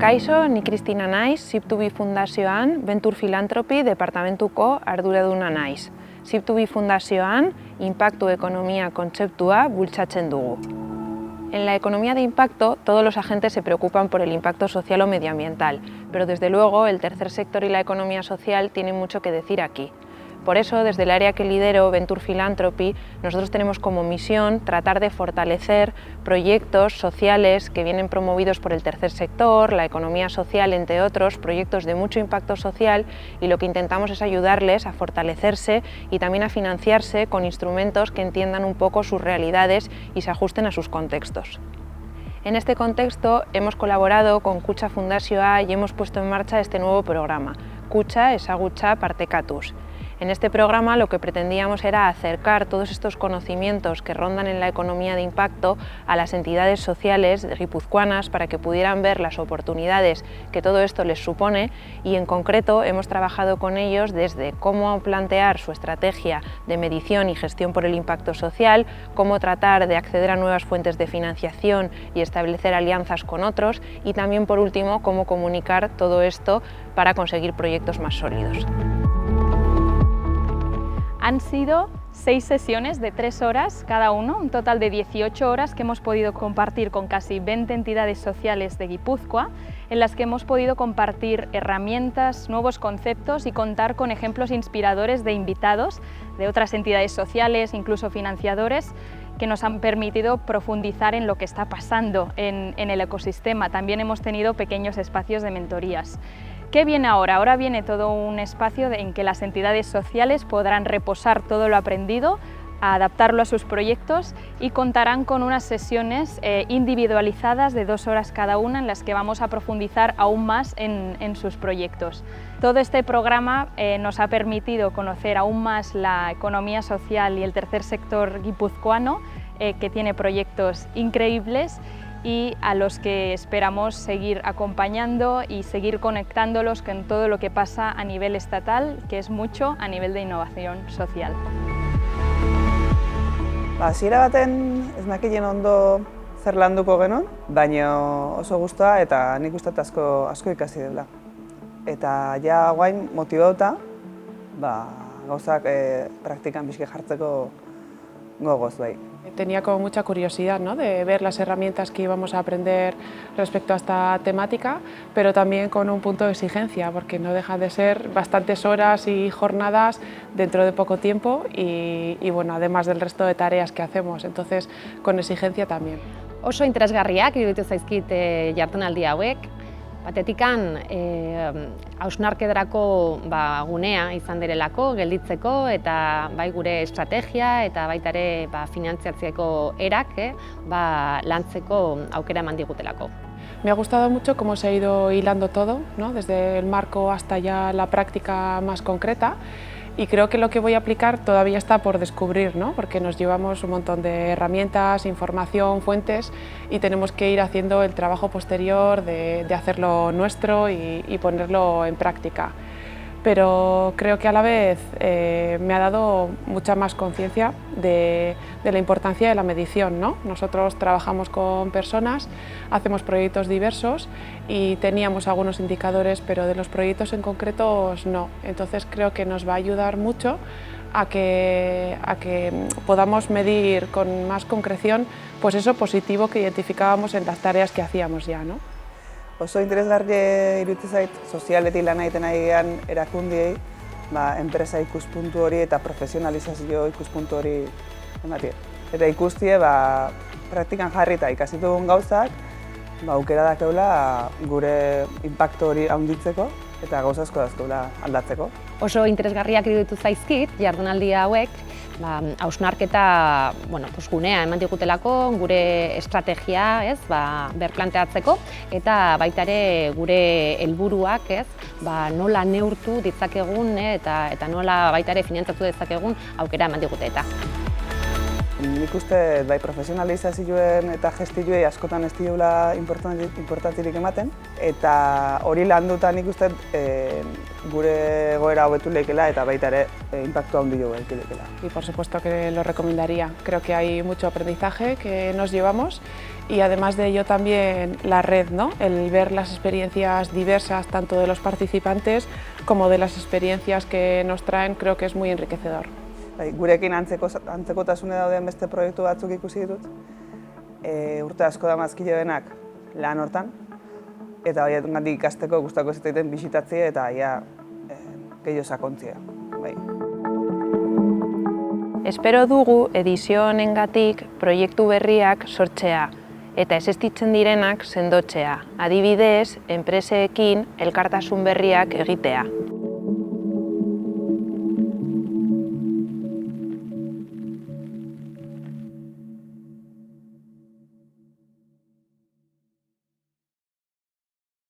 Kaixo, ni Kristina naiz, Sip2B Fundazioan Venture Philanthropy departamentuko arduraduna naiz. Sip2B Fundazioan inpaktu ekonomia kontzeptua bultzatzen dugu. En la economía de impacto, todos los agentes se preocupan por el impacto social o medioambiental, pero desde luego el tercer sector y la economía social tienen mucho que decir aquí. Por eso, desde el área que lidero, Venture Philanthropy, nosotros tenemos como misión tratar de fortalecer proyectos sociales que vienen promovidos por el tercer sector, la economía social, entre otros, proyectos de mucho impacto social, y lo que intentamos es ayudarles a fortalecerse y también a financiarse con instrumentos que entiendan un poco sus realidades y se ajusten a sus contextos. En este contexto hemos colaborado con Kutxa Fundazioa y hemos puesto en marcha este nuevo programa, Kutxa Ezagutza Partekatuz. En este programa lo que pretendíamos era acercar todos estos conocimientos que rondan en la economía de impacto a las entidades sociales guipuzcoanas para que pudieran ver las oportunidades que todo esto les supone, y en concreto hemos trabajado con ellos desde cómo plantear su estrategia de medición y gestión por el impacto social, cómo tratar de acceder a nuevas fuentes de financiación y establecer alianzas con otros, y también por último cómo comunicar todo esto para conseguir proyectos más sólidos. Han sido 6 sesiones de 3 horas cada uno, un total de 18 horas que hemos podido compartir con casi 20 entidades sociales de Guipúzcoa, en las que hemos podido compartir herramientas, nuevos conceptos y contar con ejemplos inspiradores de invitados de otras entidades sociales, incluso financiadores, que nos han permitido profundizar en lo que está pasando en el ecosistema. También hemos tenido pequeños espacios de mentorías. ¿Qué viene ahora? Ahora viene todo un espacio en que las entidades sociales podrán reposar todo lo aprendido, adaptarlo a sus proyectos, y contarán con unas sesiones individualizadas de 2 horas cada una, en las que vamos a profundizar aún más en sus proyectos. Todo este programa nos ha permitido conocer aún más la economía social y el tercer sector guipuzcoano, que tiene proyectos increíbles y a los que esperamos seguir acompañando y seguir conectándolos con todo lo que pasa a nivel estatal, que es mucho a nivel de innovación social. Hasiera baten ez nekien ondo zer landuko genuen, baina oso gustoa eta nik uste asko ikasi dela. Eta ja guain motibatuta, gauzak praktikan pixka jartzeko gogoz bai. Tenía como mucha curiosidad, ¿no?, de ver las herramientas que íbamos a aprender respecto a esta temática, pero también con un punto de exigencia, porque no deja de ser bastantes horas y jornadas dentro de poco tiempo y bueno, además del resto de tareas que hacemos, entonces con exigencia también. Oso interesgarriak iruditu zaizkit jardunaldi hauek. Batetikan, hausnarketarako gunea izan direlako, gelditzeko, eta bai gure estrategia eta baita ere finantziatzeko erak lantzeko aukera eman digutelako. Me ha gustado mucho cómo se ha ido hilando todo, ¿no?, desde el marco hasta ya la práctica más concreta. Y creo que lo que voy a aplicar todavía está por descubrir, ¿no?, porque nos llevamos un montón de herramientas, información, fuentes, y tenemos que ir haciendo el trabajo posterior de hacerlo nuestro y ponerlo en práctica. Pero creo que a la vez me ha dado mucha más conciencia de la importancia de la medición, ¿no? Nosotros trabajamos con personas, hacemos proyectos diversos y teníamos algunos indicadores, pero de los proyectos en concreto no. Entonces creo que nos va a ayudar mucho a que podamos medir con más concreción pues eso positivo que identificábamos en las tareas que hacíamos ya, ¿no? Oso interesgarri iruditzen zait sozialetik lan egiten ari gean erakundiei, enpresa ikuspuntu hori eta profesionalizazio ikuspuntu hori ematea. Eta ikustie praktikan jarri eta ikasi dugun gauzak aukera dakeula gure inpaktu hori handitzeko eta gauza asko dauzkeula aldatzeko. Oso interesgarriak iruditu zaizkit jardunaldi hauek, hausnarketa gunea eman digutelako gure estrategia berplanteatzeko, eta baita ere gure helburuak nola neurtu ditzakegun eta nola baita ere finantzatu ditzakegun aukera eman digute eta. Nik uste profesionalizazioen eta gestioei askotan ez diola importantzirik ematen, eta hori landuta nik uste gure egoera hobetu leikela eta baita ere inpaktu handia leikela. Y por supuesto que lo recomendaría. Creo que hay mucho aprendizaje que nos llevamos y además de ello también la red, ¿no? El ver las experiencias diversas tanto de los participantes como de las experiencias que nos traen creo que es muy enriquecedor. Gurekin antzekotasune dauden beste proiektu batzuk ikusi ditut. Urte asko damazkile benak lan hortan, eta horiengandik ikasteko gustatuko zitzaiten bisitatzea eta gehiago sakontzea. Espero dugu edizio honengatik proiektu berriak sortzea eta existitzen direnak sendotzea, adibidez, enpreseekin elkartasun berriak egitea.